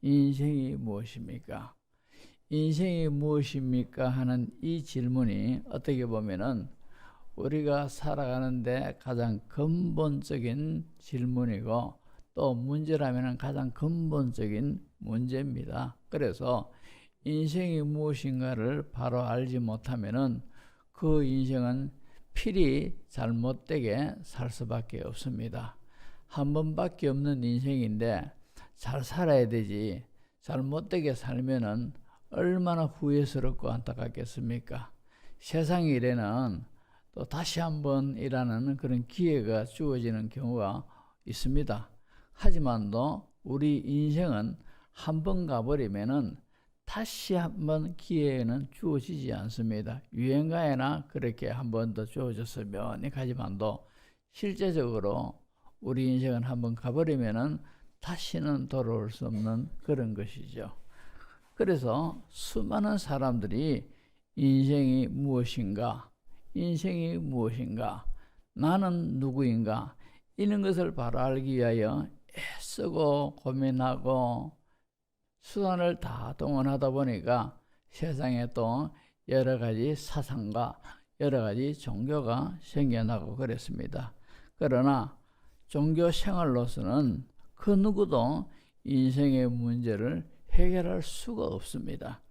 인생이 무엇입니까? 인생이 무엇입니까? 하는 이 질문이 어떻게 보면은 우리가 살아가는데 가장 근본적인 질문이고 또 문제라면 가장 근본적인 문제입니다. 그래서 인생이 무엇인가를 바로 알지 못하면은 그 인생은 필히 잘못되게 살 수밖에 없습니다. 한 번밖에 없는 인생인데 잘 살아야 되지 잘못되게 살면은 얼마나 후회스럽고 안타깝겠습니까? 세상 일에는 또 다시 한번 일하는 그런 기회가 주어지는 경우가 있습니다. 하지만도 우리 인생은 한 번 가버리면은 다시 한번 기회는 주어지지 않습니다. 유행가에나 그렇게 한 번 더 주어졌으면 하지만도 실제적으로 우리 인생은 한 번 가버리면은 다시는 돌아올 수 없는 그런 것이죠. 그래서 수많은 사람들이 인생이 무엇인가, 인생이 무엇인가, 나는 누구인가 이런 것을 바로 알기 위하여 애쓰고 고민하고 수단을 다 동원하다 보니까 세상에 또 여러 가지 사상과 여러 가지 종교가 생겨나고 그랬습니다. 그러나 종교 생활로서는 그 누구도 인생의 문제를 해결할 수가 없습니다.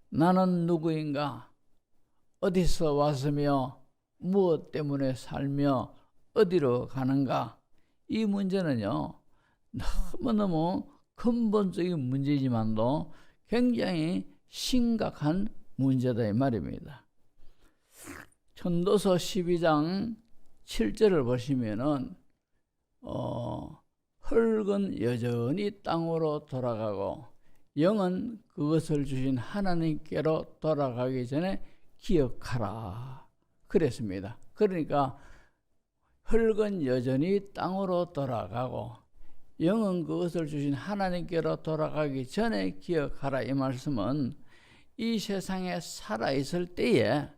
나는 누구인가? 어디서 왔으며 무엇 때문에 살며 어디로 가는가? 이 문제는요 너무너무 근본적인 문제지만도 굉장히 심각한 문제다 이 말입니다. 전도서 12장 7절을 보시면은 흙은 여전히 땅으로 돌아가고 영은 그것을 주신 하나님께로 돌아가기 전에 기억하라 그랬습니다. 그러니까 흙은 여전히 땅으로 돌아가고 영은 그것을 주신 하나님께로 돌아가기 전에 기억하라 이 말씀은 이 세상에 살아있을 때에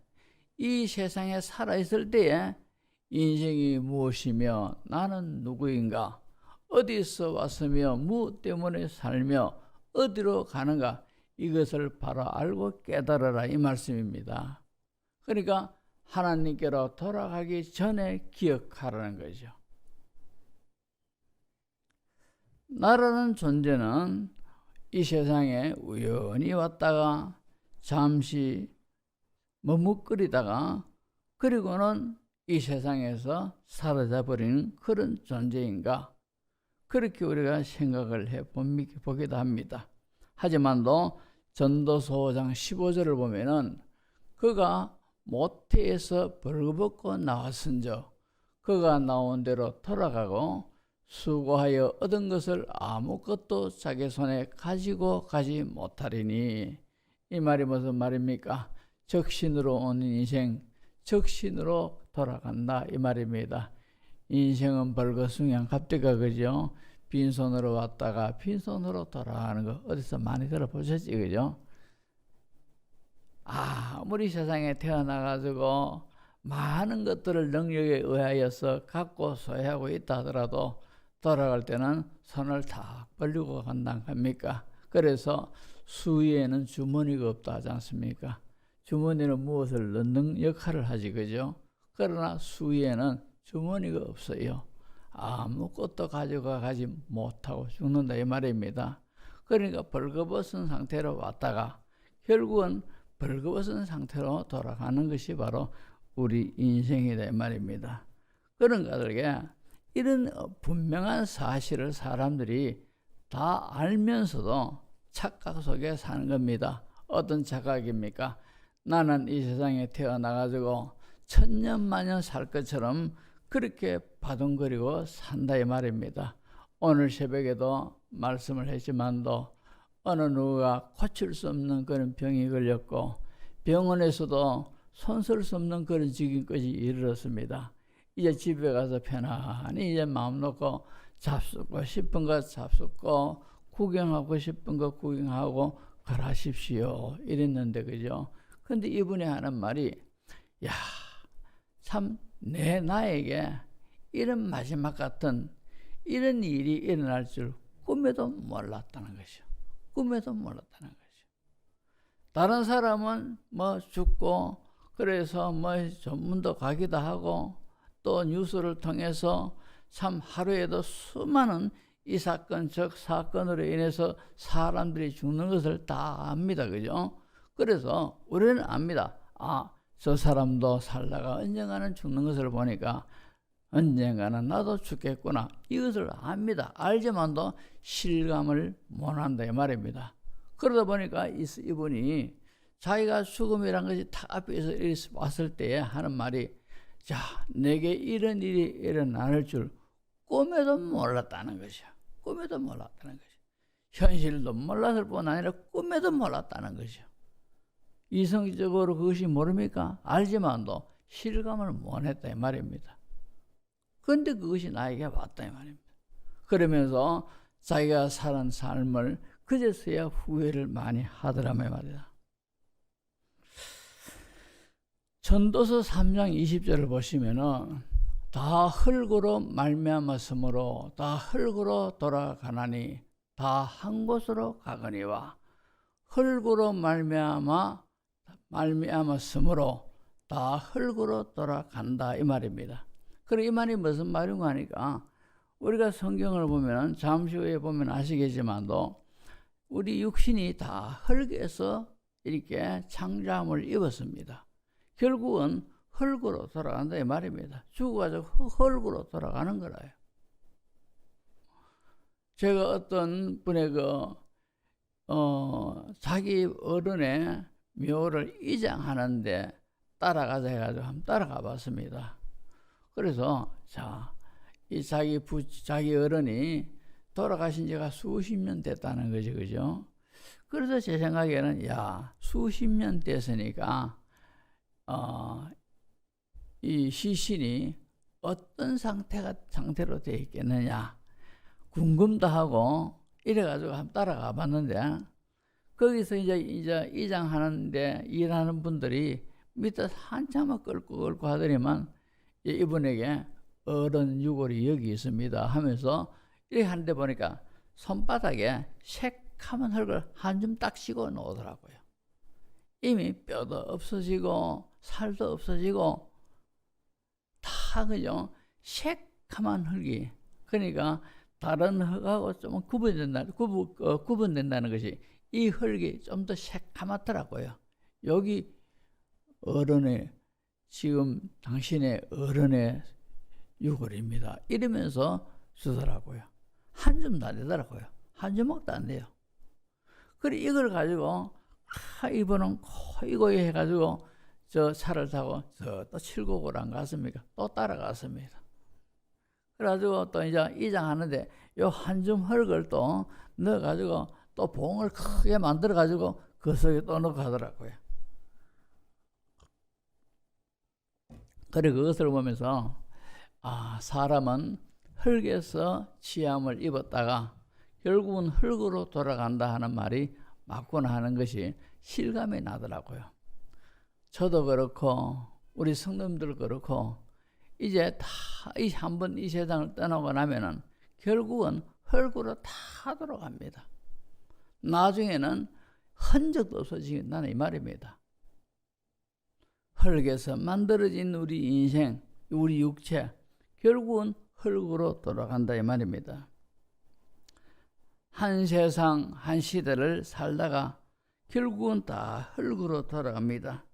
인생이 무엇이며 나는 누구인가 어디서 왔으며 무 때문에 살며 어디로 가는가 이것을 바로 알고 깨달아라 이 말씀입니다. 그러니까 하나님께로 돌아가기 전에 기억하라는 거죠. 나라는 존재는 이 세상에 우연히 왔다가 잠시 머뭇거리다가 그리고는 이 세상에서 사라져버리는 그런 존재인가 그렇게 우리가 생각을 해보기도 합니다. 하지만도 전도서 5장 15절을 보면은 그가 모태에서 벌거벗고 나왔은즉 그가 나온 대로 돌아가고 수고하여 얻은 것을 아무것도 자기 손에 가지고 가지 못하리니 이 말이 무슨 말입니까? 적신으로 온 인생 적신으로 돌아간다 이 말입니다. 인생은 벌거숭이 갑대가 그죠? 빈손으로 왔다가 빈손으로 돌아가는 거 어디서 많이 들어보셨지 그죠? 아무리 세상에 태어나가지고 많은 것들을 능력에 의하여서 갖고 소유하고 있다 하더라도 돌아갈 때는 손을 다 벌리고 간다는 겁니까? 그래서 수위에는 주머니가 없다 하지 않습니까? 주머니는 무엇을 넣는 역할을 하지 그죠? 그러나 수위에는 주머니가 없어요. 아무것도 가지 못하고 죽는다 이 말입니다. 그러니까 벌거벗은 상태로 왔다가 결국은 벌거벗은 상태로 돌아가는 것이 바로 우리 인생이다 이 말입니다. 그런가 들게 이런 분명한 사실을 사람들이 다 알면서도 착각 속에 사는 겁니다. 어떤 착각입니까? 나는 이 세상에 태어나가지고 천년만년 살 것처럼 그렇게 바둥거리고 산다 이 말입니다. 오늘 새벽에도 말씀을 했지만도 어느 누가 고칠 수 없는 그런 병이 걸렸고 병원에서도 손쓸 수 없는 그런 지경까지 이르렀습니다. 이제 집에 가서 편안히 이제 마음 놓고 잡수고 싶은 것 잡수고 구경하고 싶은 것 구경하고 가라십시오 이랬는데 그죠? 근데 이분이 하는 말이 야, 참 나에게 이런 마지막 같은 이런 일이 일어날 줄 꿈에도 몰랐다는 것이죠. 꿈에도 몰랐다는 거죠. 다른 사람은 뭐 죽고 그래서 뭐 전문도 가기도 하고 또 뉴스를 통해서 참 하루에도 수많은 이 사건 저 사건으로 인해서 사람들이 죽는 것을 다 압니다. 그죠? 그래서 우리는 압니다. 아, 저 사람도 살다가 언젠가는 죽는 것을 보니까 언젠가는 나도 죽겠구나. 이것을 압니다. 알지만도 실감을 못한다 이 말입니다. 그러다 보니까 이분이 자기가 죽음이란 것이 탁 앞에서 왔을 때에 하는 말이, 자, 내게 이런 일이 일어날 줄 꿈에도 몰랐다는 것이야. 꿈에도 몰랐다는 것이야. 현실도 몰랐을 뿐 아니라 꿈에도 몰랐다는 것이야. 이성적으로 그것이 모릅니까? 알지만도 실감을 못했다 이 말입니다. 그런데 그것이 나에게 왔다 이 말입니다. 그러면서 자기가 살은 삶을 그제서야 후회를 많이 하더라며 말이다. 전도서 3장 20절을 보시면은 다 흙으로 말미암았으므로 다 흙으로 돌아가나니 다 한 곳으로 가거니와 흙으로 말미암았으므로 다 흙으로 돌아간다 이 말입니다. 그리고 이 말이 무슨 말인가 하니까 우리가 성경을 보면 잠시 후에 보면 아시겠지만도 우리 육신이 다 흙에서 이렇게 창조함을 입었습니다. 결국은 흙으로 돌아간다 이 말입니다. 죽어가지고 흙으로 돌아가는 거라요. 제가 어떤 분의 자기 어른의 묘를 이장하는데 따라가자 해가지고 한번 따라가 봤습니다. 그래서 이 자기 어른이 돌아가신 지가 수십 년 됐다는 거죠, 그죠? 그래서 제 생각에는 수십 년 됐으니까 이 시신이 어떤 상태로 되어 있겠느냐 궁금도 하고 이래가지고 한번 따라가 봤는데 거기서 이제 이장하는데 일하는 분들이 밑에 한참을 끌고 하더니만 이분에게 어른 유골이 여기 있습니다 하면서 이렇게 하는데 보니까 손바닥에 새카만 흙을 한 줌 딱 씌고 놓더라고요. 이미 뼈도 없어지고 살도 없어지고 다 그죠? 새카만 흙이, 그러니까 다른 흙하고 좀 구분된다는 것이 이 흙이 좀 더 새카맣더라고요. 여기 어른의 지금 당신의 어른의 유골입니다. 이러면서 주더라고요. 한 줌도 안 되더라고요. 한 주먹도 안 돼요. 그래 이걸 가지고 이분은 고이고이 해가지고 저 차를 타고 또 칠곡을 안 갔습니까? 또 따라갔습니다. 그래가지고 또 이제 이장하는데 요 한 줌 흙을 또 넣어가지고 또 봉을 크게 만들어가지고 그 속에 또 넣고 하더라고요. 그래 그것을 보면서 사람은 흙에서 취함을 입었다가 결국은 흙으로 돌아간다 하는 말이 맞구나 하는 것이 실감이 나더라고요. 저도 그렇고 우리 성도님들 그렇고 이제 다 한번 이 세상을 떠나고 나면은 결국은 흙으로 다 돌아갑니다. 나중에는 흔적도 없어진다는 이 말입니다. 흙에서 만들어진 우리 인생, 우리 육체 결국은 흙으로 돌아간다 이 말입니다. 한 세상 한 시대를 살다가 결국은 다 흙으로 돌아갑니다.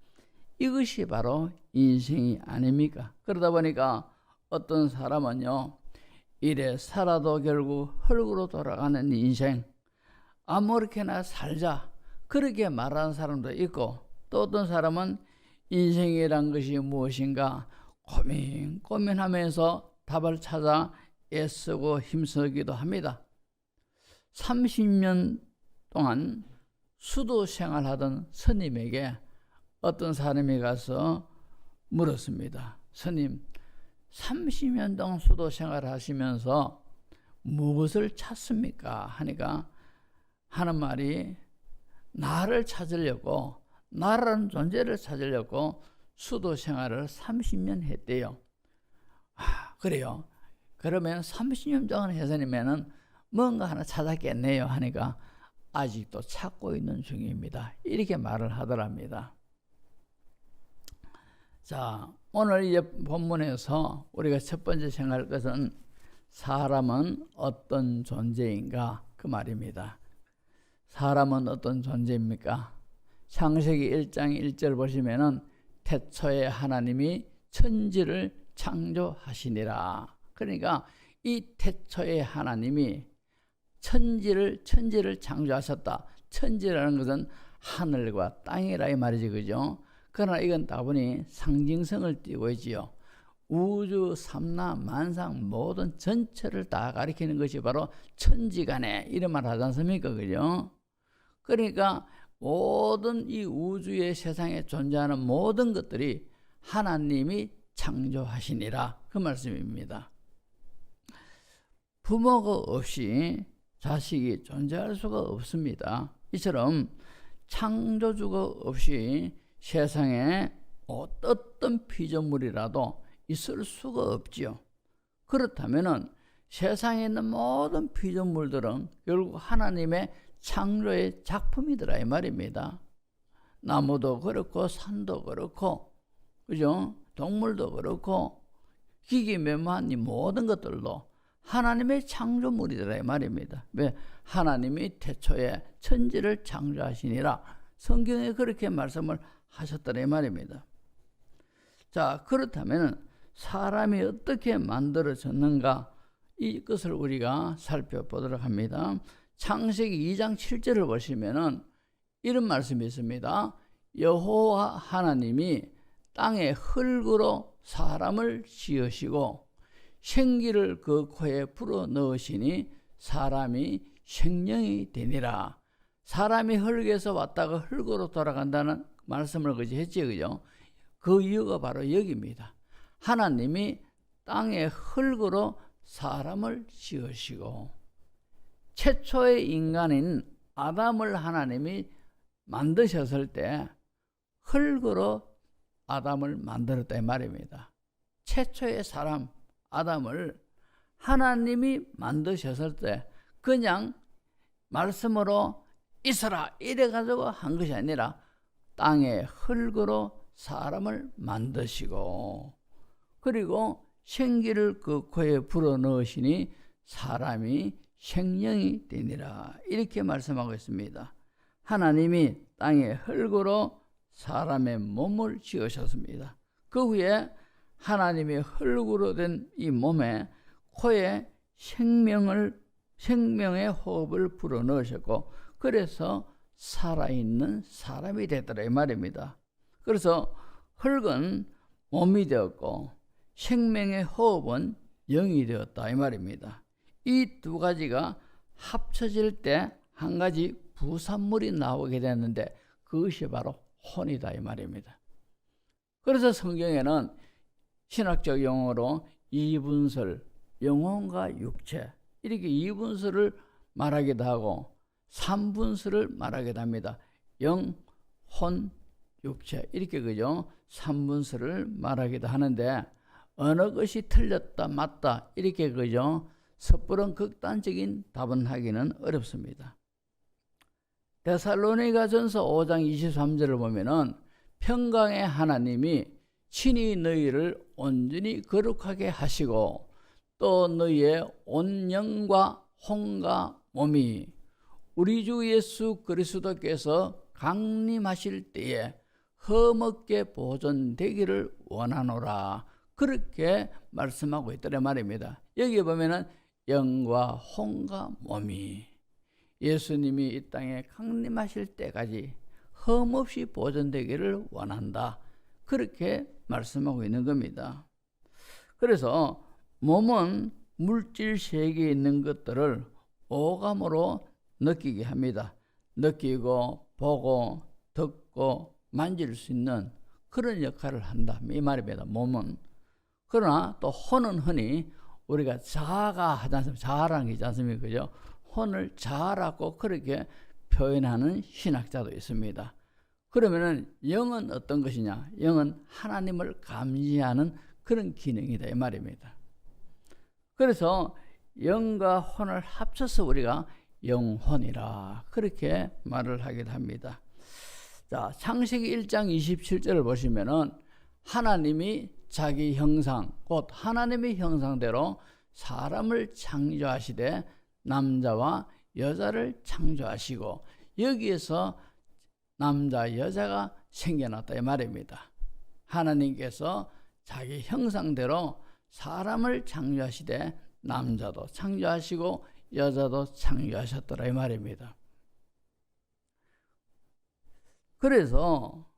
이것이 바로 인생이 아닙니까? 그러다 보니까 어떤 사람은요, 이래 살아도 결국 흙으로 돌아가는 인생, 아무렇게나 살자 그렇게 말하는 사람도 있고, 또 어떤 사람은 인생이란 것이 무엇인가 고민하면서 답을 찾아 애쓰고 힘쓰기도 합니다. 30년 동안 수도 생활하던 스님에게 어떤 사람이 가서 물었습니다. 스님, 30년 동안 수도 생활하시면서 무엇을 찾습니까? 하니까 하는 말이 나를 찾으려고, 나라는 존재를 찾으려고 수도 생활을 30년 했대요. 그래요. 그러면 30년 동안 해서님에는 뭔가 하나 찾았겠네요 하니까 아직도 찾고 있는 중입니다. 이렇게 말을 하더랍니다. 자, 오늘 이제 본문에서 우리가 첫 번째 생각할 것은 사람은 어떤 존재인가 그 말입니다. 사람은 어떤 존재입니까? 창세기 1장 1절 보시면은 태초에 하나님이 천지를 창조하시니라. 그러니까 이 태초에 하나님이 천지를 창조하셨다. 천지라는 것은 하늘과 땅이라 이 말이지, 그죠? 그러나 이건 다분히 상징성을 띠고 있지요. 우주 삼라 만상 모든 전체를 다 가리키는 것이 바로 천지간에 이런 말 하지 않습니까, 그죠? 그러니까 모든 이 우주의 세상에 존재하는 모든 것들이 하나님이 창조하시니라 그 말씀입니다. 부모가 없이 자식이 존재할 수가 없습니다. 이처럼 창조주가 없이 세상에 어떤 피조물이라도 있을 수가 없지요. 그렇다면 세상에 있는 모든 피조물들은 결국 하나님의 창조의 작품이더라 이 말입니다. 나무도 그렇고 산도 그렇고, 그죠? 동물도 그렇고 기기묘묘한 이 모든 것들도 하나님의 창조물이더라 이 말입니다. 왜? 하나님이 태초에 천지를 창조하시니라 성경에 그렇게 말씀을 하셨더라 이 말입니다. 자, 그렇다면 사람이 어떻게 만들어졌는가 이것을 우리가 살펴보도록 합니다. 창세기 2장 7절을 보시면은 이런 말씀이 있습니다. 여호와 하나님이 땅에 흙으로 사람을 지으시고 생기를 그 코에 불어 넣으시니 사람이 생명이 되니라. 사람이 흙에서 왔다가 흙으로 돌아간다는 말씀을 그지 했지, 그죠? 그 이유가 바로 여기입니다. 하나님이 땅의 흙으로 사람을 지으시고 최초의 인간인 아담을 하나님이 만드셨을 때 흙으로 아담을 만들었다 이 말입니다. 최초의 사람 아담을 하나님이 만드셨을 때 그냥 말씀으로 있어라 이래가지고 한 것이 아니라 땅의 흙으로 사람을 만드시고 그리고 생기를 그 코에 불어넣으시니 사람이 생명이 되니라 이렇게 말씀하고 있습니다. 하나님이 땅의 흙으로 사람의 몸을 지으셨습니다. 그 후에 하나님의 흙으로 된 이 몸에 코에 생명의 호흡을 불어넣으셨고 그래서 살아있는 사람이 되더라 이 말입니다. 그래서 흙은 몸이 되었고 생명의 호흡은 영이 되었다 이 말입니다. 이 두 가지가 합쳐질 때 한 가지 부산물이 나오게 되는데 그것이 바로 혼이다 이 말입니다. 그래서 성경에는 신학적 용어로 이분설, 영혼과 육체 이렇게 이분설을 말하기도 하고 삼분설을 말하기도 합니다. 영, 혼, 육체 이렇게 그죠? 삼분설을 말하기도 하는데 어느 것이 틀렸다 맞다 이렇게 그죠? 섣부른 극단적인 답은 하기는 어렵습니다. 데살로니가전서 5장 23절을 보면은 평강의 하나님이 친히 너희를 온전히 거룩하게 하시고 또 너희의 온 영과 혼과 몸이 우리 주 예수 그리스도께서 강림하실 때에 흠없게 보존되기를 원하노라 그렇게 말씀하고 있더란 말입니다. 여기 보면은 영과 혼과 몸이 예수님이 이 땅에 강림하실 때까지 흠없이 보존되기를 원한다 그렇게 말씀하고 있는 겁니다. 그래서 몸은 물질 세계에 있는 것들을 오감으로 느끼게 합니다. 느끼고 보고 듣고 만질 수 있는 그런 역할을 한다 이 말입니다. 몸은. 그러나 또 혼은 흔히 우리가 자아가 하지 않습니까? 자아라는 게 있지 않습니까? 그죠? 혼을 자아라고 그렇게 표현하는 신학자도 있습니다. 그러면은 영은 어떤 것이냐? 영은 하나님을 감지하는 그런 기능이다 이 말입니다. 그래서 영과 혼을 합쳐서 우리가 영혼이라 그렇게 말을 하기도 합니다. 자, 창세기 1장 27절을 보시면은 하나님이 자기 형상, 곧 하나님의 형상대로 사람을 창조하시되 남자와 여자를 창조하시고 여기에서 남자 여자가 생겨났다 이 말입니다. 하나님께서 자기 형상대로 사람을 창조하시되 남자도 창조하시고 여자도 창조하셨더라 이 말입니다. 그래서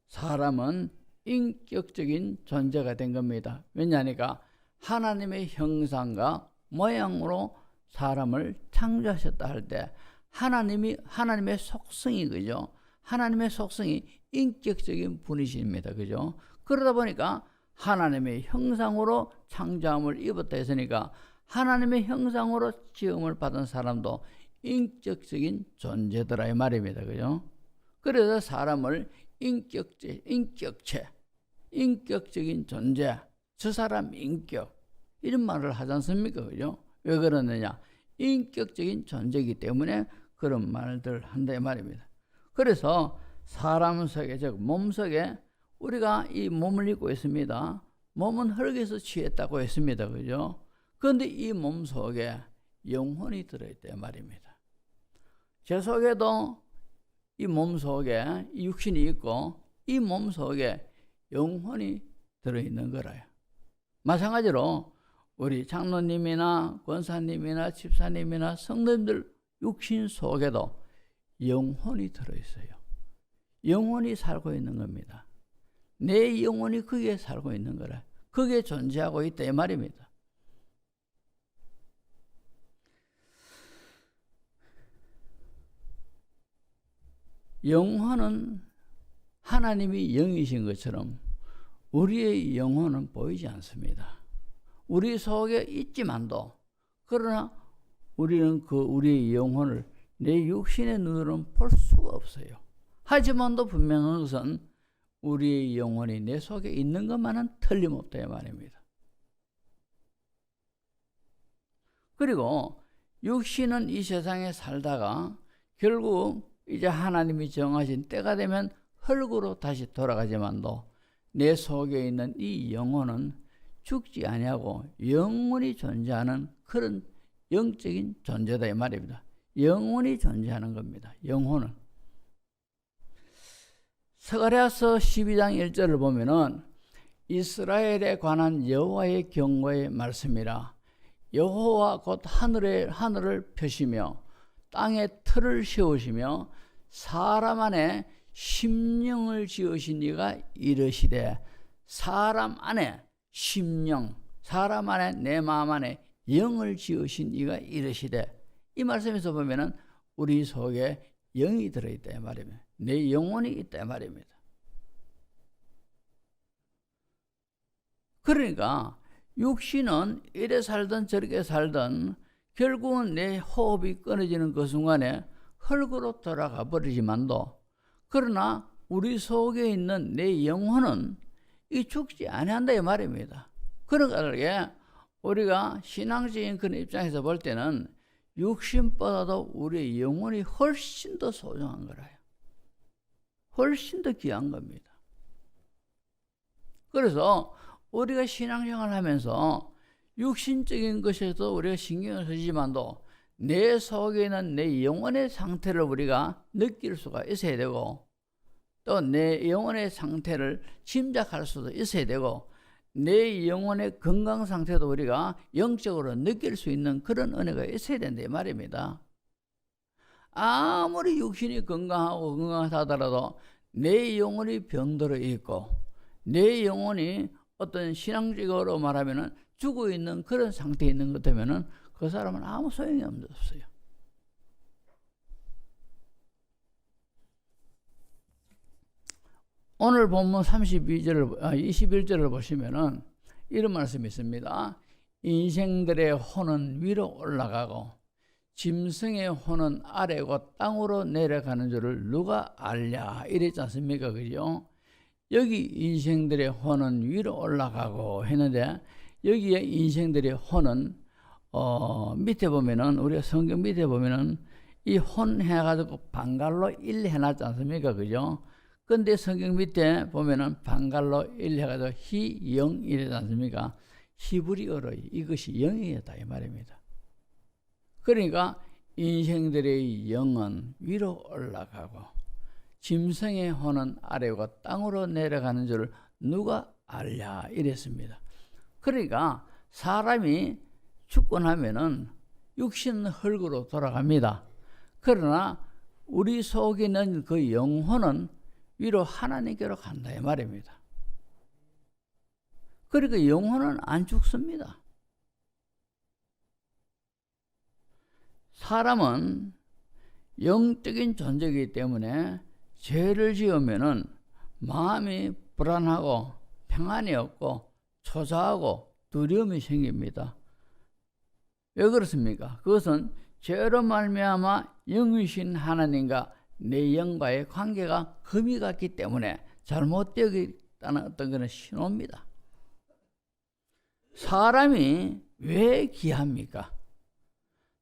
사람은 인격적인 존재가 된 겁니다. 왜냐하니까 하나님의 형상과 모양으로 사람을 창조하셨다 할 때 하나님의 속성이 그죠? 하나님의 속성이 인격적인 분이십니다. 그죠? 그러다 보니까 하나님의 형상으로 창조함을 입었다 했으니까 하나님의 형상으로 지음을 받은 사람도 인격적인 존재더라 이 말입니다. 그죠? 그래서 사람을 인격적인 존재, 저 사람 인격 이런 말을 하지 않습니까? 그죠? 왜 그러느냐? 인격적인 존재이기 때문에 그런 말들을 한다 이 말입니다. 그래서 사람 속에, 즉 몸 속에 우리가 이 몸을 입고 있습니다. 몸은 흙에서 취했다고 했습니다. 그죠? 그런데 이 몸 속에 영혼이 들어있다 말입니다. 제 속에도 이 몸 속에 이 육신이 있고 이 몸 속에 영혼이 들어있는 거라요. 마찬가지로 우리 장로님이나 권사님이나 집사님이나 성도님들 육신 속에도 영혼이 들어있어요. 영혼이 살고 있는 겁니다. 내 영혼이 거기에 살고 있는 거라. 거기에 존재하고 있다 이 말입니다. 영혼은 하나님이 영이신 것처럼 우리의 영혼은 보이지 않습니다. 우리 속에 있지만도 그러나 우리는 우리의 영혼을 내 육신의 눈으로는 볼 수가 없어요. 하지만도 분명한 것은 우리의 영혼이 내 속에 있는 것만은 틀림없다 이 말입니다. 그리고 육신은 이 세상에 살다가 결국 이제 하나님이 정하신 때가 되면 흙으로 다시 돌아가지만도 내 속에 있는 이 영혼은 죽지 아니하고 영원히 존재하는 그런 영적인 존재다 이 말입니다. 영원히 존재하는 겁니다. 영혼은. 스가랴서 12장 1절을 보면은 이스라엘에 관한 여호와의 경고의 말씀이라. 여호와 곧 하늘을 펴시며 땅에 틀을 세우시며 사람 안에 심령을 지으신 이가 이르시되. 사람 안에 심령, 사람 안에 내 마음 안에 영을 지으신 이가 이르시되. 이 말씀에서 보면은 우리 속에 영이 들어있다 이 말입니다. 내 영혼이 있다 이 말입니다. 그러니까 육신은 이래 살든 저렇게 살든 결국은 내 호흡이 끊어지는 그 순간에 흙으로 돌아가 버리지만도 그러나 우리 속에 있는 내 영혼은 이 죽지 아니한다 이 말입니다. 그러니까 우리가 신앙적인 그런 입장에서 볼 때는 육신보다도 우리의 영혼이 훨씬 더 소중한 거라요. 훨씬 더 귀한 겁니다. 그래서 우리가 신앙생활을 하면서 육신적인 것에도 우리가 신경을 쓰지만도 내 속에 있는 내 영혼의 상태를 우리가 느낄 수가 있어야 되고 또 내 영혼의 상태를 짐작할 수도 있어야 되고 내 영혼의 건강 상태도 우리가 영적으로 느낄 수 있는 그런 은혜가 있어야 된다 이 말입니다. 아무리 육신이 건강하고 건강하다 하더라도 내 영혼이 병들어 있고 내 영혼이 어떤 신앙적으로 말하면은 죽어 있는 그런 상태에 있는 것 때문에는 그 사람은 아무 소용이 없어요. 오늘 본문 21절을 보시면은 이런 말씀이 있습니다. 인생들의 혼은 위로 올라가고 짐승의 혼은 아래고 땅으로 내려가는 줄을 누가 알랴 이랬지 않습니까? 그죠? 여기 인생들의 혼은 위로 올라가고 했는데 여기에 인생들의 혼은 밑에 보면은 우리가 성경 밑에 보면은 이 혼 해가지고 반갈로 1 해놨지 않습니까? 그죠? 근데 성경 밑에 보면은 반갈로 1 해가지고 희영 이래지 않습니까? 히브리어로 이것이 영이다 이 말입니다. 그러니까 인생들의 영은 위로 올라가고 짐승의 혼은 아래고 땅으로 내려가는 줄 누가 알랴 이랬습니다. 그러니까 사람이 죽고 나면은 육신은 흙으로 돌아갑니다. 그러나 우리 속에 있는 그 영혼은 위로 하나님께로 간다 이 말입니다. 그러니까 영혼은 안 죽습니다. 사람은 영적인 존재이기 때문에 죄를 지으면은 마음이 불안하고 평안이 없고 초조하고 두려움이 생깁니다. 왜 그렇습니까? 그것은 죄로 말미암아 영이신 하나님과 내 영과의 관계가 금이 갔기 때문에 잘못되었다는 어떤 그런 신호입니다. 사람이 왜 귀합니까?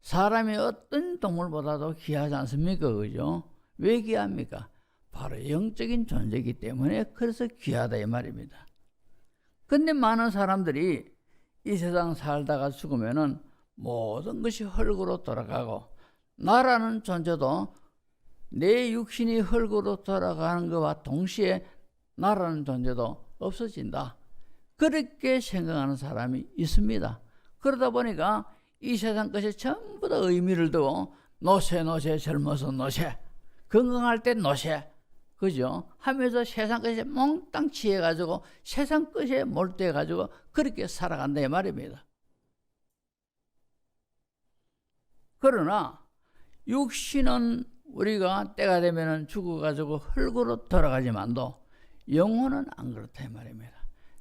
사람이 어떤 동물보다도 귀하지 않습니까? 그죠? 왜 귀합니까? 바로 영적인 존재이기 때문에 그래서 귀하다 이 말입니다. 근데 많은 사람들이 이 세상 살다가 죽으면은 모든 것이 흙으로 돌아가고 나라는 존재도 내 육신이 흙으로 돌아가는 것과 동시에 나라는 존재도 없어진다. 그렇게 생각하는 사람이 있습니다. 그러다 보니까 이 세상 것이 전부 다 의미를 두고 노세 젊어서 노세 건강할 때 노세 그죠? 하면서 세상 것에 몽땅 취해가지고 세상 것에 몰두해가지고 그렇게 살아간다 이 말입니다. 그러나 육신은 우리가 때가 되면 죽어가지고 흙으로 돌아가지만도 영혼은 안 그렇다 이 말입니다.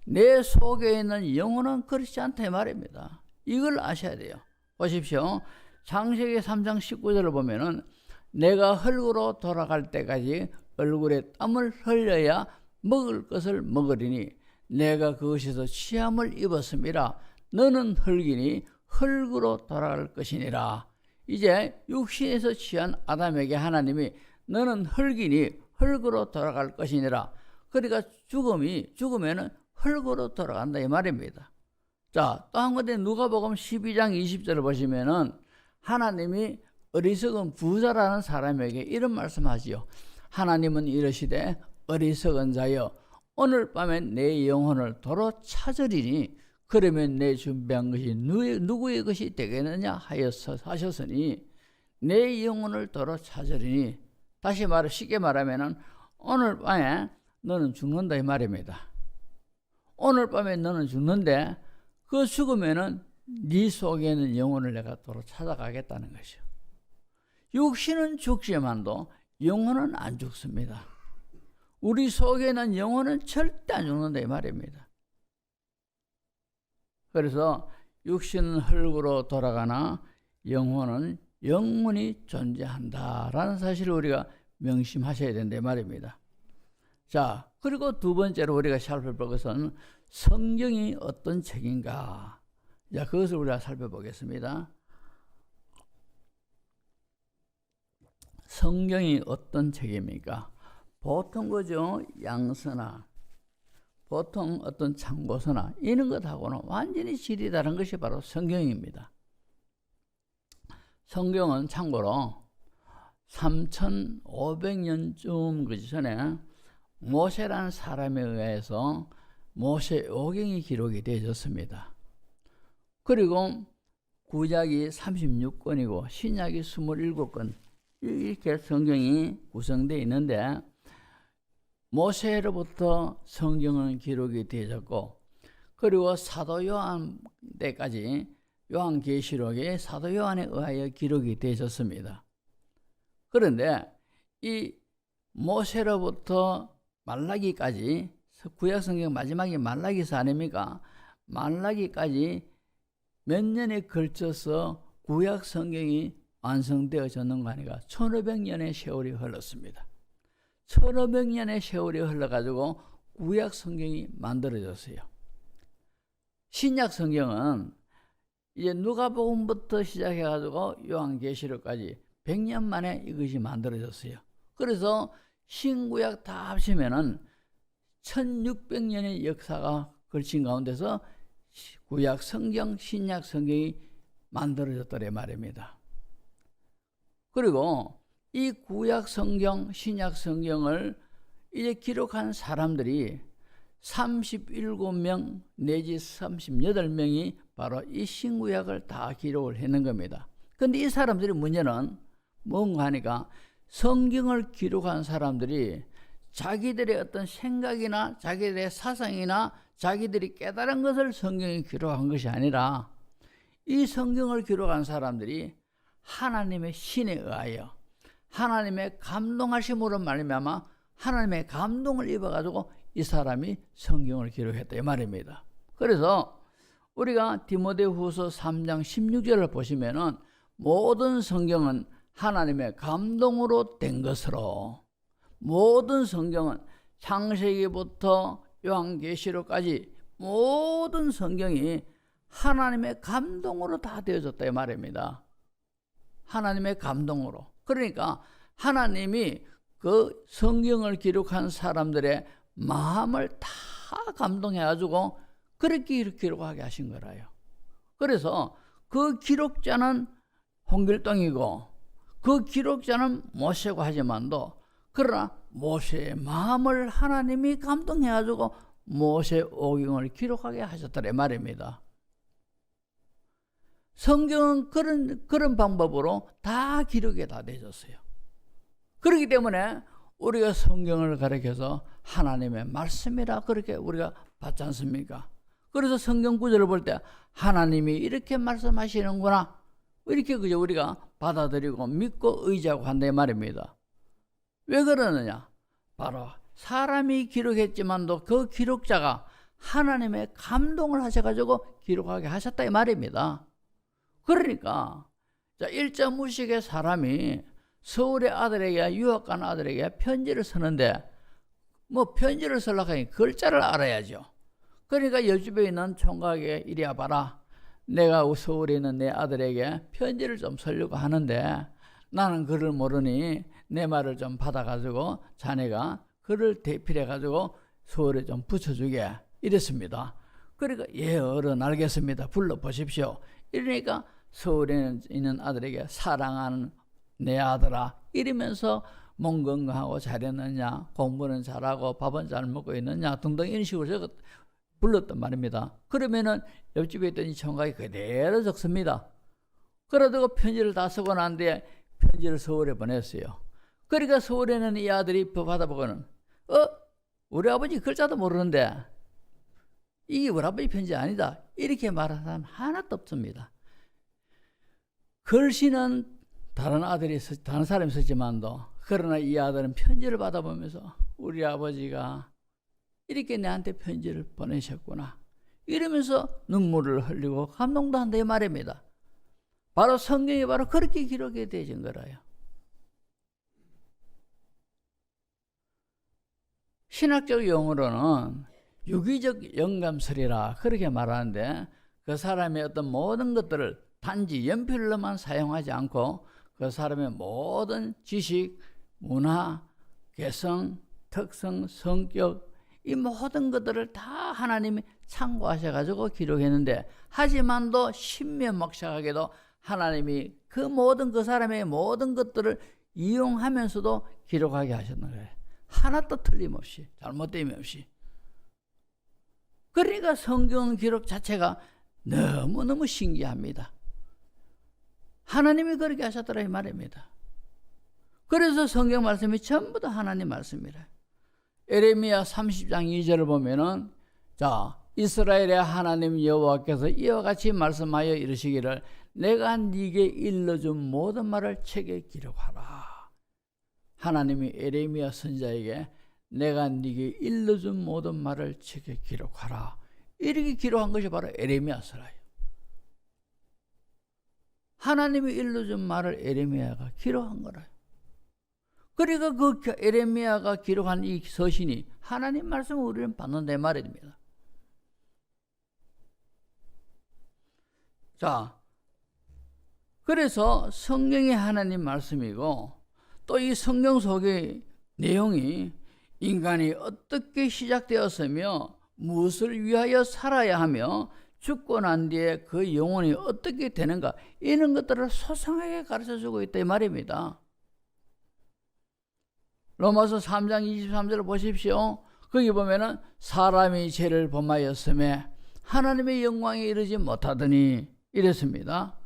내 속에 있는 영혼은 그렇지 않다 이 말입니다. 이걸 아셔야 돼요. 보십시오. 창세기 3장 19절을 보면은 내가 흙으로 돌아갈 때까지 얼굴에 땀을 흘려야 먹을 것을 먹으리니 내가 그것에서 취함을 입었음이라. 너는 흙이니 흙으로 돌아갈 것이니라. 이제 육신에서 취한 아담에게 하나님이 너는 흙이니 흙으로 돌아갈 것이니라. 그러니까 죽으면은 흙으로 돌아간다 이 말입니다. 자, 또 한 군데 누가복음 12장 20절을 보시면은 하나님이 어리석은 부자라는 사람에게 이런 말씀하지요. 하나님은 이르시되 어리석은 자여 오늘 밤에 내 영혼을 도로 찾으리니 그러면 내 준비한 것이 누구의 것이 되겠느냐 하셨으니 내 영혼을 도로 찾으리니 다시 말해 쉽게 말하면은 오늘 밤에 너는 죽는다 이 말입니다. 오늘 밤에 너는 죽는데 그 죽으면은 네 속에 있는 영혼을 내가 도로 찾아가겠다는 것이요. 육신은 죽지만도 영혼은 안 죽습니다. 우리 속에 있는 영혼은 절대 안 죽는다 이 말입니다. 그래서 육신은 흙으로 돌아가나 영혼은 영원히 존재한다라는 사실을 우리가 명심하셔야 된다 이 말입니다. 자, 그리고 두 번째로 우리가 살펴볼 것은 성경이 어떤 책인가. 자, 그것을 우리가 살펴보겠습니다. 성경이 어떤 책입니까? 보통 그죠? 양서나 보통 어떤 참고서나 이런 것하고는 완전히 질이 다른 것이 바로 성경입니다. 성경은 참고로 3500년쯤 그 전에 모세라는 사람에 의해서 모세오경이 기록이 되어졌습니다. 그리고 구약이 36권이고 신약이 27권 이렇게 성경이 구성되어 있는데 모세로부터 성경은 기록이 되어졌고 그리고 사도 요한 때까지 요한계시록에 사도 요한에 의하여 기록이 되어졌습니다. 그런데 이 모세로부터 말라기까지 구약 성경 마지막이 말라기서 아닙니까? 말라기까지 몇 년에 걸쳐서 구약 성경이 완성되어졌는 거 아니까 1500년의 세월이 흘렀습니다. 1500년의 세월이 흘러가지고 구약 성경이 만들어졌어요. 신약 성경은 이제 누가복음부터 시작해가지고 요한계시록까지 100년 만에 이것이 만들어졌어요. 그래서 신구약 다 합치면은 1600년의 역사가 걸친 가운데서 구약 성경, 신약 성경이 만들어졌더래 말입니다. 그리고 이 구약 성경, 신약 성경을 이제 기록한 사람들이 37명 내지 38명이 바로 이 신구약을 다 기록을 했는 겁니다. 그런데 이 사람들의 문제는 뭔가 하니까 성경을 기록한 사람들이 자기들의 어떤 생각이나 자기들의 사상이나 자기들이 깨달은 것을 성경에 기록한 것이 아니라 이 성경을 기록한 사람들이 하나님의 신에 의하여 하나님의 감동하심으로 말미암아 하나님의 감동을 입어가지고 이 사람이 성경을 기록했다 이 말입니다. 그래서 우리가 디모데후서 3장 16절을 보시면은 모든 성경은 하나님의 감동으로 된 것으로, 모든 성경은 창세기부터 요한계시록까지 모든 성경이 하나님의 감동으로 다 되어졌다 이 말입니다. 하나님의 감동으로. 그러니까 하나님이 그 성경을 기록한 사람들의 마음을 다 감동해가지고 그렇게 기록하게 하신 거라요. 그래서 그 기록자는 홍길동이고 그 기록자는 모세고 하지만도 그러나 모세의 마음을 하나님이 감동해가지고 모세오경을 기록하게 하셨더래 말입니다. 성경은 그런 방법으로 다 기록이 다 되어졌어요. 그렇기 때문에 우리가 성경을 가리켜서 하나님의 말씀이라 그렇게 우리가 받지 않습니까? 그래서 성경 구절을 볼 때 하나님이 이렇게 말씀하시는구나 이렇게 그저 우리가 받아들이고 믿고 의지하고 한다 말입니다. 왜 그러느냐? 바로 사람이 기록했지만도 그 기록자가 하나님의 감동을 하셔가지고 기록하게 하셨다 이 말입니다. 그러니까 자, 일자무식의 사람이 서울의 아들에게 유학 간 아들에게 편지를 쓰는데 뭐 편지를 쓰려고 하니 글자를 알아야죠. 그러니까 옆집에 있는 총각에게 이리 와봐라. 내가 서울에 있는 내 아들에게 편지를 좀 쓰려고 하는데 나는 글을 모르니 내 말을 좀 받아가지고 자네가 글을 대필해가지고 서울에 좀 붙여주게 이랬습니다. 그러니까 예 어른 알겠습니다. 불러보십시오. 이러니까 서울에 있는 아들에게 사랑하는 내 아들아 이러면서 몸 건강하고 잘했느냐 공부는 잘하고 밥은 잘 먹고 있느냐 등등 이런 식으로 불렀단 말입니다. 그러면은 옆집에 있던 이 총각이 그대로 적습니다. 그래도 편지를 다 쓰고 난 뒤에 편지를 서울에 보냈어요. 그러니까 서울에는 이 아들이 받아보고는 우리 아버지 글자도 모르는데 이게 우리 아버지 편지 아니다 이렇게 말하는 사람 하나도 없습니다. 글씨는 다른 사람이 썼지만도 그러나 이 아들은 편지를 받아보면서 우리 아버지가 이렇게 내한테 편지를 보내셨구나 이러면서 눈물을 흘리고 감동도 한다 이 말입니다. 바로 성경이 바로 그렇게 기록이 되어진 거라요. 신학적 용어로는 유기적 영감설이라 그렇게 말하는데 그 사람의 어떤 모든 것들을 단지 연필로만 사용하지 않고 그 사람의 모든 지식, 문화, 개성, 특성, 성격 이 모든 것들을 다 하나님이 참고하셔가지고 기록했는데 하지만도 신면목적하게도 하나님이 그 모든 그 사람의 모든 것들을 이용하면서도 기록하게 하셨는 거예요. 하나도 틀림없이 잘못됨이 없이. 그러니까 성경 기록 자체가 너무너무 신기합니다. 하나님이 그렇게 하셨더라 이 말입니다. 그래서 성경 말씀이 전부 다 하나님 말씀이라. 에레미야 30장 2절을 보면은 자 이스라엘의 하나님 여호와께서 이와 같이 말씀하여 이르시기를 내가 네게 일러준 모든 말을 책에 기록하라. 하나님이 에레미야 선지자에게 내가 네게 일러준 모든 말을 책에 기록하라. 이렇게 기록한 것이 바로 에레미야서라요. 하나님이 일러준 말을 에레미야가 기록한 거라요. 그러니까 그 에레미야가 기록한 이 서신이 하나님 말씀을 우리는 받는다 말입니다. 자, 그래서 성경이 하나님 말씀이고 또 이 성경 속의 내용이 인간이 어떻게 시작되었으며 무엇을 위하여 살아야 하며 죽고 난 뒤에 그 영혼이 어떻게 되는가, 이런 것들을 소상하게 가르쳐주고 있다 이 말입니다. 로마서 3장 23절을 보십시오. 거기 보면은 사람이 죄를 범하였음에 하나님의 영광에 이르지 못하더니 이랬습니다.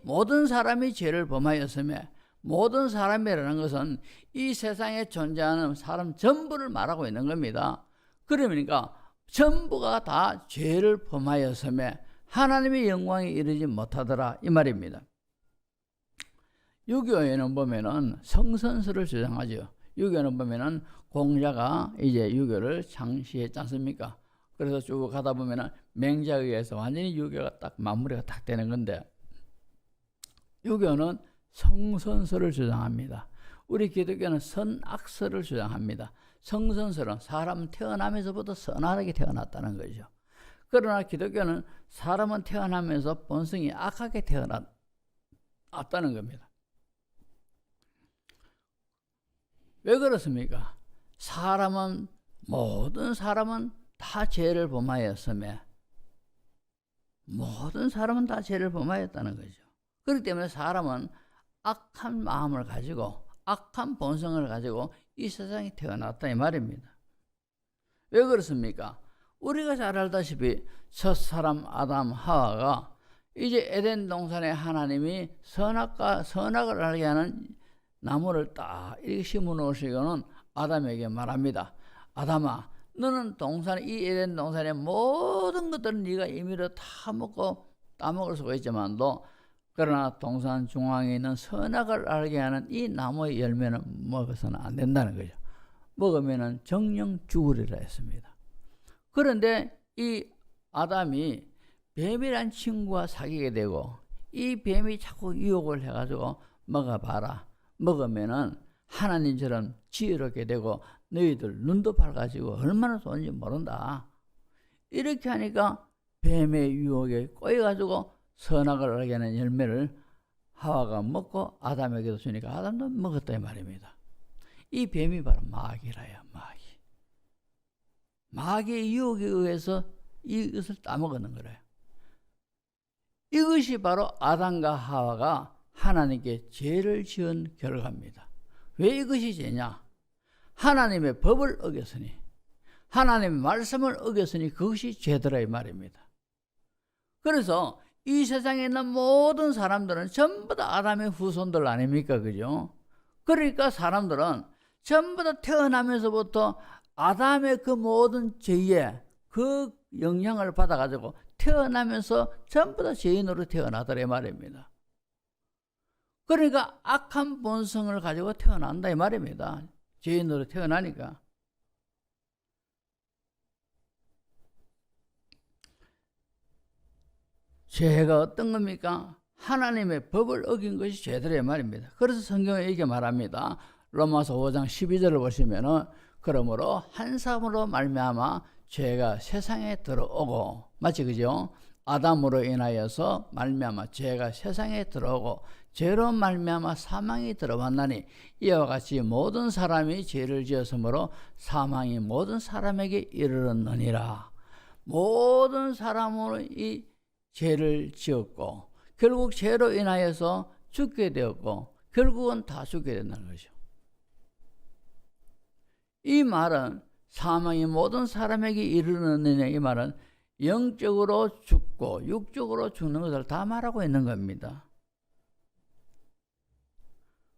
모든 사람이 죄를 범하였음에, 모든 사람이라는 것은 이 세상에 존재하는 사람 전부를 말하고 있는 겁니다. 그러니까 전부가 다 죄를 범하였음에 하나님의 영광에 이르지 못하더라 이 말입니다. 유교에는 보면은 성선설을 주장하죠. 유교는 보면은 공자가 이제 유교를 창시했지 않습니까? 그래서 쭉 가다 보면은 맹자에 의해서 완전히 유교가 딱 마무리가 딱 되는 건데, 유교는 성선설을 주장합니다. 우리 기독교는 선악설을 주장합니다. 성선설은 사람은 태어나면서부터 선하게 태어났다는 거죠. 그러나 기독교는 사람은 태어나면서 본성이 악하게 태어났다는 겁니다. 왜 그렇습니까? 모든 사람은 다 죄를 범하였으며, 모든 사람은 다 죄를 범하였다는 거죠. 그렇기 때문에 사람은 악한 마음을 가지고, 악한 본성을 가지고 이 세상에 태어났다 이 말입니다. 왜 그렇습니까? 우리가 잘 알다시피 첫사람 아담 하와가 이제 에덴 동산에 하나님이 선악을 알게 하는 나무를 딱 이렇게 심어 놓으시고는 아담에게 말합니다. 아담아, 너는 이 에덴 동산의 모든 것들은 네가 임의로 다 먹고 따먹을 수가 있지만도, 그러나 동산 중앙에 있는 선악을 알게 하는 이 나무의 열매는 먹어서는 안 된다는 거죠. 먹으면 정령 죽으리라 했습니다. 그런데 이 아담이 뱀이란 친구와 사귀게 되고, 이 뱀이 자꾸 유혹을 해가지고 먹어봐라, 먹으면은 하나님처럼 지혜롭게 되고 너희들 눈도 밝아지고 얼마나 좋은지 모른다, 이렇게 하니까 뱀의 유혹에 꼬여가지고 선악을 알게 하는 열매를 하와가 먹고 아담에게도 주니까 아담도 먹었다 이 말입니다. 이 뱀이 바로 마귀라요. 마귀의 유혹에 의해서 이것을 따먹는 거래요. 이것이 바로 아담과 하와가 하나님께 죄를 지은 결과입니다. 왜 이것이 죄냐? 하나님의 법을 어겼으니, 하나님의 말씀을 어겼으니 그것이 죄더라 이 말입니다. 그래서 이 세상에 있는 모든 사람들은 전부 다 아담의 후손들 아닙니까? 그죠? 그러니까 사람들은 전부 다 태어나면서부터 아담의 그 모든 죄의 그 영향을 받아가지고 태어나면서 전부 다 죄인으로 태어나더라 이 말입니다. 그러니까 악한 본성을 가지고 태어난다 이 말입니다. 죄인으로 태어나니까. 죄가 어떤 겁니까? 하나님의 법을 어긴 것이 죄들의 말입니다. 그래서 성경에 이렇게 말합니다. 로마서 5장 12절을 보시면은, 그러므로 한 사람으로 말미암아 죄가 세상에 들어오고, 맞지 그죠? 아담으로 인하여서 말미암아 죄가 세상에 들어오고 죄로 말미암아 사망이 들어왔나니, 이와 같이 모든 사람이 죄를 지었으므로 사망이 모든 사람에게 이르렀느니라. 모든 사람으로 이 죄를 지었고 결국 죄로 인하여서 죽게 되었고 결국은 다 죽게 된다는 거죠. 이 말은 사망이 모든 사람에게 이르느냐, 이 말은 영적으로 죽고 육적으로 죽는 것을 다 말하고 있는 겁니다.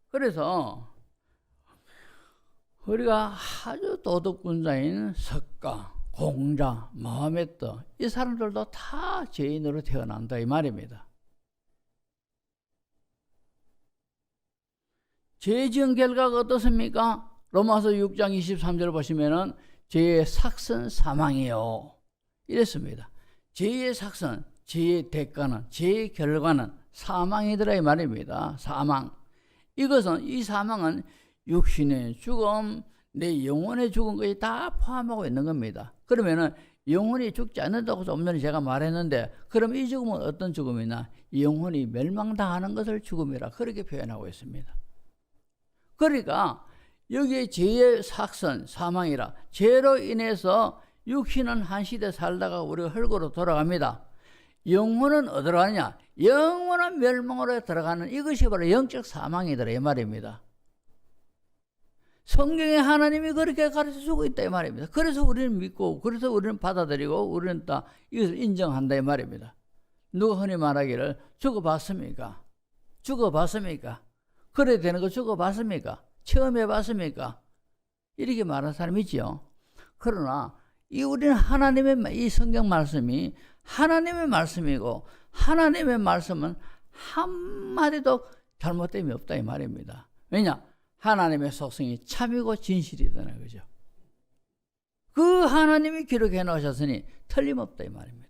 그래서 우리가 아주 도덕군자인 석가, 공자, 마호메트, 이 사람들도 다 죄인으로 태어난다 이 말입니다. 죄 지은 결과가 어떻습니까? 로마서 6장 23절 보시면은 죄의 삭은 사망이요 이랬습니다. 죄의 삭은, 죄의 대가는, 죄의 결과는 사망이더라 이 말입니다. 사망. 이 사망은 육신의 죽음, 내 영혼의 죽은 것이 다 포함하고 있는 겁니다. 그러면은 영혼이 죽지 않는다고 좀 전에 제가 말했는데, 그럼 이 죽음은 어떤 죽음이냐? 영혼이 멸망당하는 것을 죽음이라 그렇게 표현하고 있습니다. 그러니까 여기에 죄의 삭선, 사망이라, 죄로 인해서 육신은 한 시대 살다가 우리가 흙으로 돌아갑니다. 영혼은 어디로 가느냐? 영원한 멸망으로 들어가는, 이것이 바로 영적 사망이더라 이 말입니다. 성경에 하나님이 그렇게 가르쳐주고 있다 이 말입니다. 그래서 우리는 믿고, 그래서 우리는 받아들이고, 우리는 다 이것을 인정한다 이 말입니다. 누가 흔히 말하기를 죽어봤습니까? 죽어봤습니까? 그래야 되는 거 죽어봤습니까? 처음 해봤습니까? 이렇게 말하는 사람이 있죠. 그러나 우리는 하나님의 이 성경 말씀이 하나님의 말씀이고, 하나님의 말씀은 한마디도 잘못됨이 없다 이 말입니다. 왜냐? 하나님의 속성이 참이고 진실이다는 거죠. 그 하나님이 기록해 놓으셨으니 틀림없다 이 말입니다.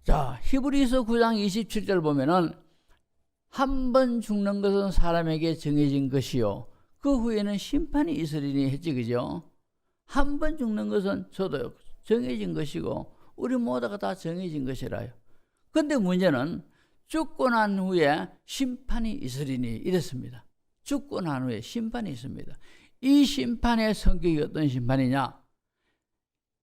자, 히브리서 9장 27절 보면은 한 번 죽는 것은 사람에게 정해진 것이요 그 후에는 심판이 있으리니 했지, 그죠? 한 번 죽는 것은 저도 정해진 것이고 우리 모두가 다 정해진 것이라요. 근데 문제는 죽고 난 후에 심판이 있으리니 이랬습니다. 죽고 난 후에 심판이 있습니다. 이 심판의 성격이 어떤 심판이냐?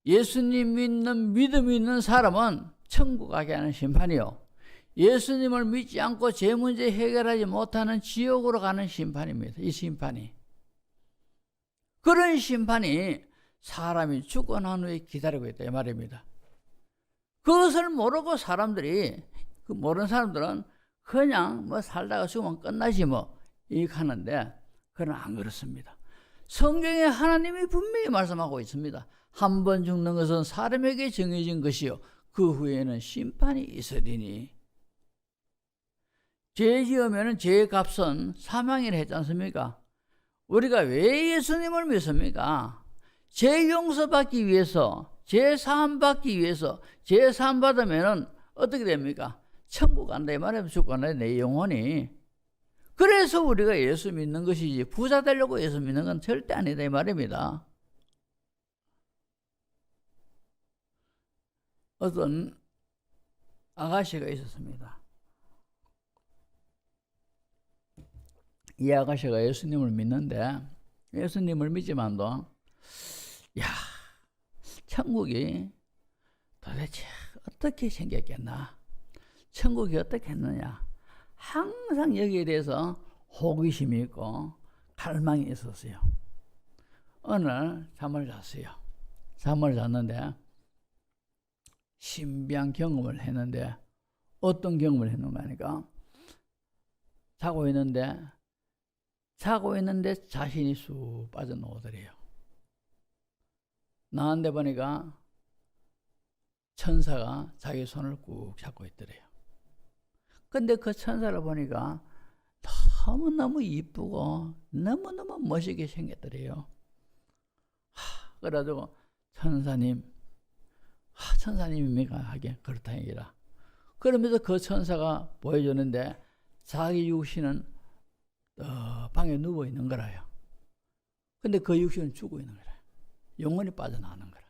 예수님 믿는 믿음이 있는 사람은 천국 가게 하는 심판이요, 예수님을 믿지 않고 제 문제 해결하지 못하는 지옥으로 가는 심판입니다. 이 심판이. 그런 심판이 사람이 죽고 난 후에 기다리고 있다 이 말입니다. 그것을 모르고 사람들이, 모르는 사람들은 그냥 뭐 살다가 죽으면 끝나지 뭐 이렇게 하는데, 그건 안 그렇습니다. 성경에 하나님이 분명히 말씀하고 있습니다. 한 번 죽는 것은 사람에게 정해진 것이요 그 후에는 심판이 있으리니. 죄 지으면 죄의 값은 사망이라 했지 않습니까? 우리가 왜 예수님을 믿습니까? 죄 용서받기 위해서, 죄 사함받기 위해서. 죄 사함받으면 어떻게 됩니까? 천국 간다 이 말이에요. 죽고 간다 내 영혼이. 그래서 우리가 예수 믿는 것이지 부자 되려고 예수 믿는 건 절대 아니다 이 말입니다. 어떤 아가씨가 있었습니다. 이 아가씨가 예수님을 믿는데, 예수님을 믿지만도 야, 천국이 도대체 어떻게 생겼겠나, 천국이 어떻게 했느냐, 항상 여기에 대해서 호기심이 있고 갈망이 있었어요. 어느 날 잠을 잤어요. 잠을 잤는데 신비한 경험을 했는데, 어떤 경험을 했는가 하니까, 자고 있는데 자신이 쑥 빠져나오더래요. 나한테 보니까 천사가 자기 손을 꾹 잡고 있더래요. 근데 그 천사를 보니까 너무너무 이쁘고 너무너무 멋있게 생겼더래요. 그래가지고 천사님입니까? 하게 그렇다 얘기라. 그러면서 그 천사가 보여주는데 자기 육신은 방에 누워 있는 거라요. 근데 그 육신은 죽어 있는 거라. 영혼이 빠져나가는 거라.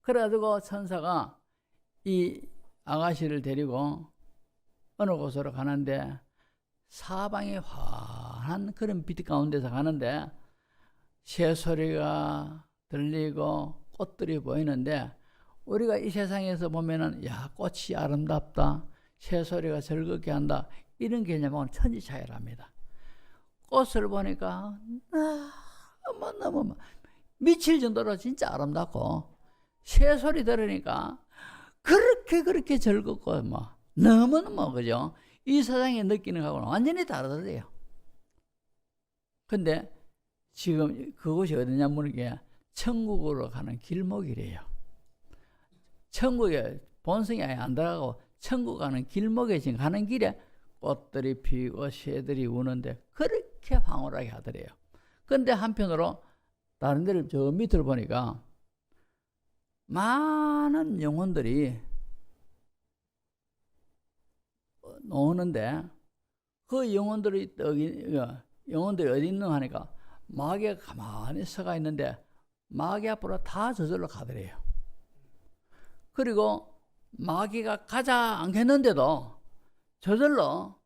그래가지고 천사가 이 아가씨를 데리고 어느 곳으로 가는데, 사방이 환한 그런 빛 가운데서 가는데 새소리가 들리고 꽃들이 보이는데, 우리가 이 세상에서 보면은 야, 꽃이 아름답다, 새소리가 즐겁게 한다, 이런 개념하고는 천지 차이랍니다. 꽃을 보니까 너무 미칠 정도로 진짜 아름답고, 새소리 들으니까 그렇게 즐겁고 뭐 너무너무, 그죠? 이 세상에 느끼는 거하고는 완전히 다르더래요. 근데 지금 그곳이 어디냐 물으니까 천국으로 가는 길목이래요. 천국에 본성이 아예 안 들어가고 천국 가는 길목에 지금 가는 길에 꽃들이 피고 새들이 우는데 그렇게 황홀하게 하더래요. 근데 한편으로 다른 데를 저 밑을 보니까 많은 영혼들이 노는데, 그 영혼들이 어디 있는 하니까 마귀가 가만히 서가 있는데 마귀 앞으로 다 저절로 가더래요. 그리고 마귀가 가자 않겠는데도 저절로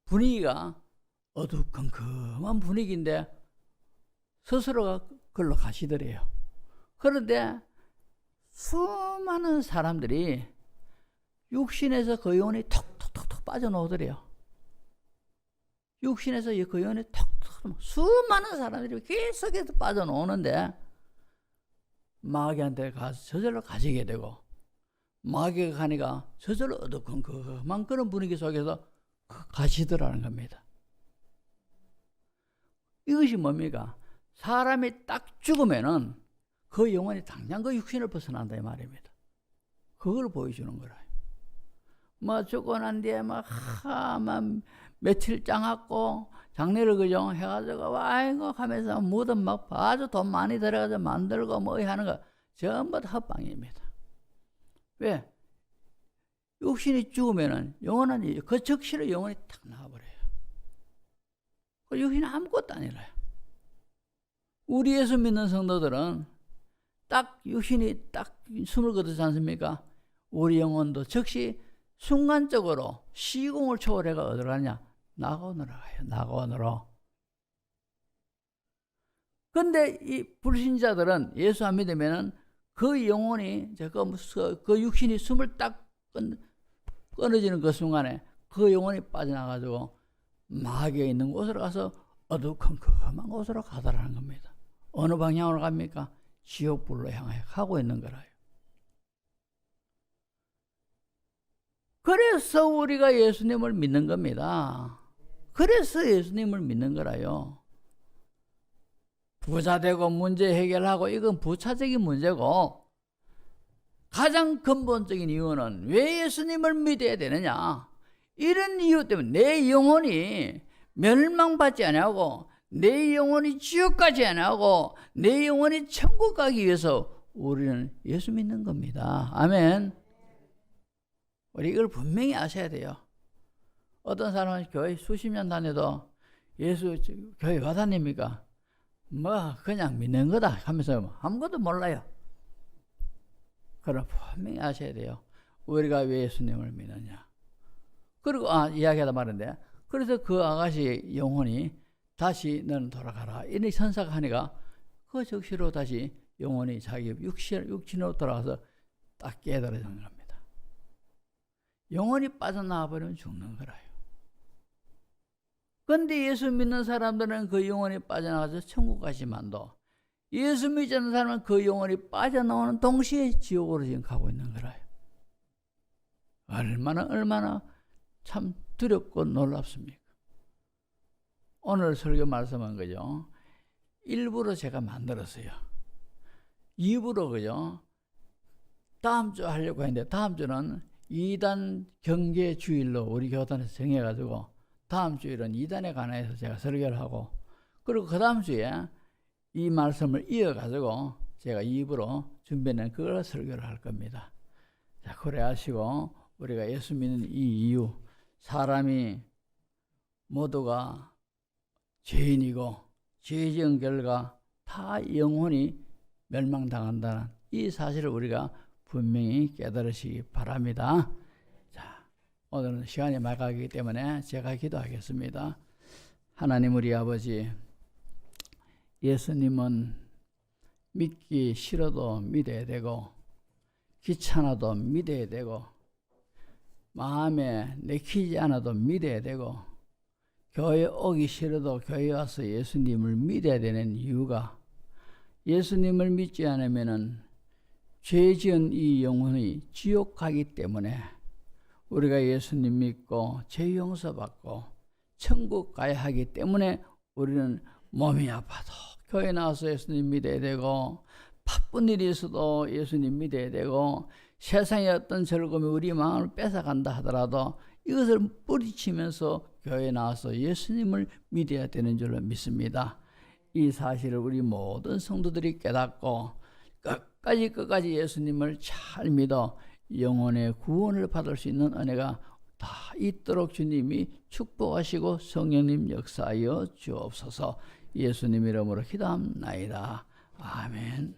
분위기가 어두컴컴한 분위기인데 스스로가 그걸로 가시더래요. 그런데 수많은 사람들이 육신에서 그 영혼이 톡톡톡톡 빠져나오더래요. 육신에서 그 영혼이 톡톡, 수많은 사람들이 계속해서 빠져나오는데 마귀한테 가서 저절로 가시게 되고, 마귀가 가니까 저절로 어두컴컴한 그런 분위기 속에서 가시더라는 겁니다. 이것이 뭡니까? 사람이 딱 죽으면은 그 영혼이 당장 그 육신을 벗어난다 이 말입니다. 그걸 보여주는 거라. 뭐 죽고 난 뒤에 막 며칠 짱하고 장례를 그죠 해가지고 아이고 하면서 무덤 막 아주 돈 많이 들어가서 만들고 뭐 하는 거 전부 다 헛방입니다. 왜? 육신이 죽으면은 영혼은 그 적시로 영혼이 탁 나와버려요. 그 육신은 아무것도 아니라요. 우리 예수 믿는 성도들은 딱 육신이 딱 숨을 거두지 않습니까? 우리 영혼도 즉시 순간적으로 시공을 초월해가 어디로 가냐? 낙원으로 가요. 낙원으로. 근데 이 불신자들은 예수 안 믿으면은 그 영혼이 그 육신이 숨을 딱 끊어지는 그 순간에 그 영혼이 빠져나가지고 마귀가 있는 곳으로 가서 어두컴컴한 곳으로 가더라는 겁니다. 어느 방향으로 갑니까? 지옥불로 향해 가고 있는 거라요. 그래서 우리가 예수님을 믿는 겁니다. 그래서 예수님을 믿는 거라요. 부자 되고 문제 해결하고 이건 부차적인 문제고, 가장 근본적인 이유는 왜 예수님을 믿어야 되느냐? 이런 이유 때문에 내 영혼이 멸망받지 않고, 내 영혼이 지옥 가지 않고, 내 영혼이 천국 가기 위해서 우리는 예수 믿는 겁니다. 아멘. 우리 이걸 분명히 아셔야 돼요. 어떤 사람은 교회 수십 년 다녀도 예수 교회 와 다닙니까? 뭐 그냥 믿는 거다 하면서 아무것도 몰라요. 그럼 분명히 아셔야 돼요. 우리가 왜 예수님을 믿느냐. 그리고 이야기하다 말인데, 그래서 그 아가씨 영혼이 다시 너는 돌아가라 이런 선사가 하니까 그 적시로 다시 영혼이 자기 육신으로 돌아가서 딱 깨달아지는 겁니다. 영혼이 빠져나와 버리면 죽는 거라요. 그런데 예수 믿는 사람들은 그 영혼이 빠져나가서 천국 가지만도, 예수 믿지 않는 사람은 그 영혼이 빠져나오는 동시에 지옥으로 지금 가고 있는 거라요. 얼마나 참 두렵고 놀랍습니까? 오늘 설교 말씀한 거죠. 일부러 제가 만들었어요. 2부로 그죠? 다음 주 하려고 했는데, 다음 주는 2단 경계 주일로 우리 교단에서 정해가지고 다음 주일은 2단에 관해서 제가 설교를 하고, 그리고 그 다음 주에 이 말씀을 이어가지고 제가 2부로 준비는 그걸 설교를 할 겁니다. 자, 그래 하시고 우리가 예수 믿는 이 이유, 사람이 모두가 죄인이고 죄 지은 결과 다 영혼이 멸망당한다는 이 사실을 우리가 분명히 깨달으시기 바랍니다. 자, 오늘은 시간이 막가기 때문에 제가 기도하겠습니다. 하나님 우리 아버지, 예수님은 믿기 싫어도 믿어야 되고 귀찮아도 믿어야 되고 마음에 내키지 않아도 믿어야 되고, 교회 오기 싫어도 교회 와서 예수님을 믿어야 되는 이유가, 예수님을 믿지 않으면은 죄 지은 이 영혼이 지옥 가기 때문에 우리가 예수님 믿고 죄 용서받고 천국 가야 하기 때문에 우리는 몸이 아파도 교회 나와서 예수님 믿어야 되고, 바쁜 일이 있어도 예수님 믿어야 되고, 세상의 어떤 즐거움이 우리 마음을 뺏어간다 하더라도 이것을 뿌리치면서 교회에 나와서 예수님을 믿어야 되는 줄로 믿습니다. 이 사실을 우리 모든 성도들이 깨닫고 끝까지 예수님을 잘 믿어 영혼의 구원을 받을 수 있는 은혜가 다 있도록 주님이 축복하시고 성령님 역사하여 주옵소서. 예수님 이름으로 기도합나이다. 아멘.